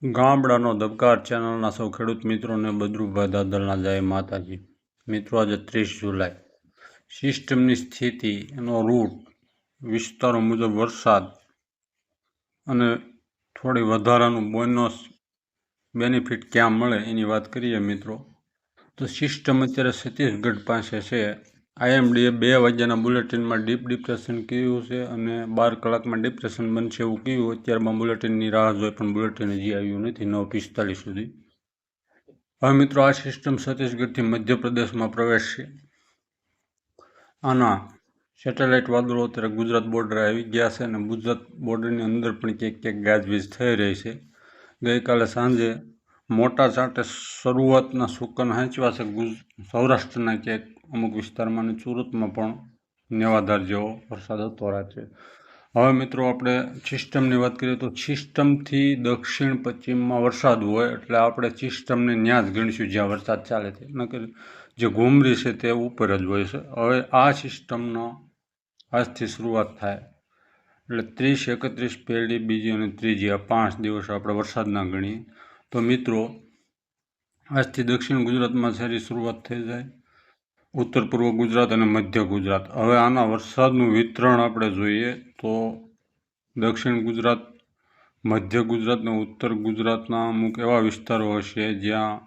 ગામડાનો ધબકાર ચેનલના સૌ ખેડૂત મિત્રોને બદરુભાઈ દાદરના જય માતાજી. મિત્રો, આજે 30 જુલાઈ. સિસ્ટમની સ્થિતિ, એનો રૂટ, વિસ્તારો મુજબ વરસાદ અને થોડી વધારાનું બોનસ બેનિફિટ ક્યાં મળે એની વાત કરીએ મિત્રો. તો સિસ્ટમ અત્યારે છત્તીસગઢ પાસે છે. IMDએ 2 વાગ્યાના બુલેટિનમાં ડીપ ડિપ્રેશન કહ્યું છે અને 12 કલાકમાં ડિપ્રેશન બનશે એવું કહ્યું. અત્યારમાં બુલેટિનની રાહ જોઈ પણ બુલેટિન હજી આવ્યું નથી 9:45 સુધી. હવે મિત્રો, આ સિસ્ટમ છત્તીસગઢથી મધ્યપ્રદેશમાં પ્રવેશશે. આના સેટેલાઇટ વાદળો અત્યારે ગુજરાત બોર્ડરે આવી ગયા છે અને ગુજરાત બોર્ડરની અંદર પણ ક્યાંક ગાજવીજ થઈ રહી છે. ગઈકાલે સાંજે મોટા ચાંટે શરૂઆતના સુકન હાંચવા છે સૌરાષ્ટ્રના ક્યાંક અમુક વિસ્તારમાં અને સુરતમાં પણ નેવાધાર જેવો વરસાદ હતો રાત્રે. હવે મિત્રો, આપણે સિસ્ટમની વાત કરીએ તો સિસ્ટમથી દક્ષિણ પશ્ચિમમાં વરસાદ હોય એટલે આપણે સિસ્ટમને ત્યાં જ ગણીશું જ્યાં વરસાદ ચાલે છે, નકર જે ઘૂમરી છે તે ઉપર જ હોય છે. હવે આ સિસ્ટમનો આજથી શરૂઆત થાય એટલે 30, 31, પહેલી, બીજી અને ત્રીજી આ 5 દિવસ આપણે વરસાદના ગણીએ. તો મિત્રો, આજથી દક્ષિણ ગુજરાતમાં સારી શરૂઆત થઈ જાય, ઉત્તર પૂર્વ ગુજરાત અને મધ્ય ગુજરાત. હવે આના વરસાદનું વિતરણ આપણે જોઈએ તો દક્ષિણ ગુજરાત, મધ્ય ગુજરાત અને ઉત્તર ગુજરાતના અમુક એવા વિસ્તારો હશે જ્યાં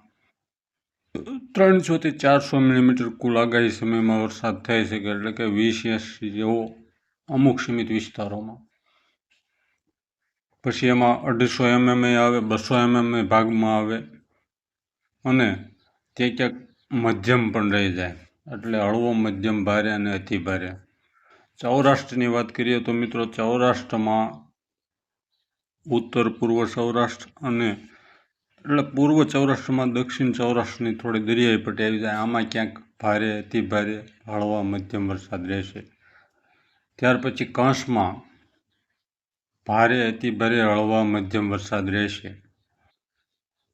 300 થી 400 મિલીમીટર કુલ આગાહી સમયમાં વરસાદ થઈ શકે, એટલે કે 20-80 જેવો અમુક સીમિત વિસ્તારોમાં. પછી એમાં 250 mm આવે, 200 mm ભાગમાં આવે અને તે ક્યાંક મધ્યમ પણ રહી જાય, એટલે હળવો, મધ્યમ, ભારે અને અતિ ભારે. સૌરાષ્ટ્રની વાત કરીએ તો મિત્રો, સૌરાષ્ટ્રમાં ઉત્તર પૂર્વ સૌરાષ્ટ્ર અને એટલે પૂર્વ સૌરાષ્ટ્રમાં દક્ષિણ સૌરાષ્ટ્રની થોડી દરિયાઈ પટ્ટી આવી જાય. આમાં ક્યાંક ભારે, અતિ ભારે, હળવા, મધ્યમ વરસાદ રહેશે. ત્યાર પછી કંસમાં ભારે, અતિ ભારે, હળવા, મધ્યમ વરસાદ રહેશે.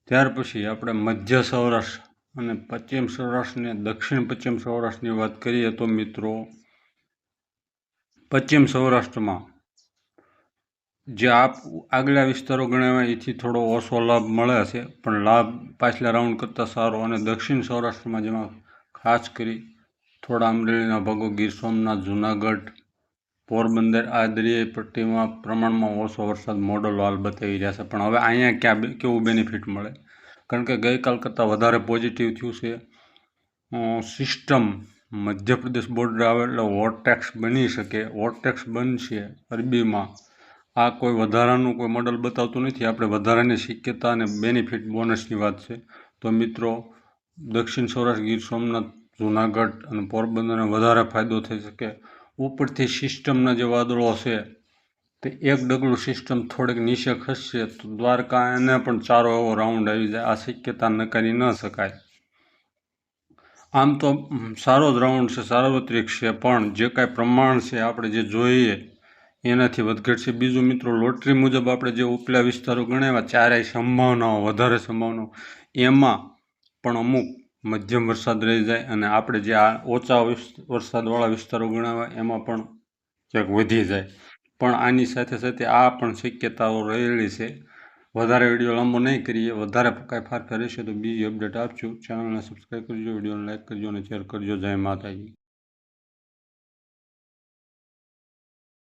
ત્યાર પછી આપણે મધ્ય સૌરાષ્ટ્ર અને પશ્ચિમ સૌરાષ્ટ્ર અને દક્ષિણ પશ્ચિમ સૌરાષ્ટ્રની વાત કરીએ તો મિત્રો, પશ્ચિમ સૌરાષ્ટ્રમાં જે આગલા વિસ્તારો ગણાવ્યા એથી થોડો ઓછો લાભ મળે છે, પણ લાભ પાછલા રાઉન્ડ કરતાં સારો. અને દક્ષિણ સૌરાષ્ટ્રમાં જેમાં ખાસ કરી થોડા અમરેલીના ભાગો, ગીર સોમનાથ, જૂનાગઢ, પોરબંદર આ દરિયાઈ પટ્ટીમાં પ્રમાણમાં ઓછો વરસાદ મોડલ હાલ બતાવી રહ્યા છે. પણ હવે અહીંયા કેવું બેનિફિટ મળે, કારણ કે ગઈકાલ કરતાં વધારે પોઝિટિવ થયું છે. સિસ્ટમ મધ્યપ્રદેશ બોર્ડર આવે એટલે વોર્ટેક્સ બની શકે. વોર્ટેક્સ બનશે અરબીમાં. આ કોઈ વધારાનું કોઈ મોડલ બતાવતું નથી. આપણે વધારાની શક્યતા અને બેનિફિટ બોનસની વાત છે. તો મિત્રો, દક્ષિણ સૌરાષ્ટ્ર, ગીર સોમનાથ, જૂનાગઢ અને પોરબંદરને વધારે ફાયદો થઈ શકે. ઉપરથી સિસ્ટમના જે વાદળો છે તે એક ડગલું સિસ્ટમ થોડીક નીચે ખસશે તો દ્વારકા એને પણ સારો એવો રાઉન્ડ આવી જાય. આ શક્યતા નકારી ન શકાય. આમ તો સારો જ રાઉન્ડ છે, સાર્વત્રિક છે, પણ જે કાંઈ પ્રમાણ છે આપણે જે જોઈએ એનાથી વધઘટ છે. બીજું મિત્રો, લોટરી મુજબ આપણે જે ઉપલા વિસ્તારો ગણાવ્યા ચારેય સંભાવનાઓ, વધારે સંભાવનાઓ, એમાં પણ અમુક મધ્યમ વરસાદ રહી જાય અને આપણે જે આ ઓછા વરસાદવાળા વિસ્તારો ગણાવ્યા એમાં પણ ક્યાંક વધી જાય. પણ આની સાથે સાથે આ પણ શક્યતાઓ રહેલી છે. વધારે વિડીયો લાંબો નહીં કરીએ. વધારે કાંઈ ફારફાર રહેશે તો બીજી અપડેટ આપજો. ચેનલને સબસ્ક્રાઈબ કરજો, વિડીયોને લાઈક કરજો અને શેર કરજો. જય માતાજી.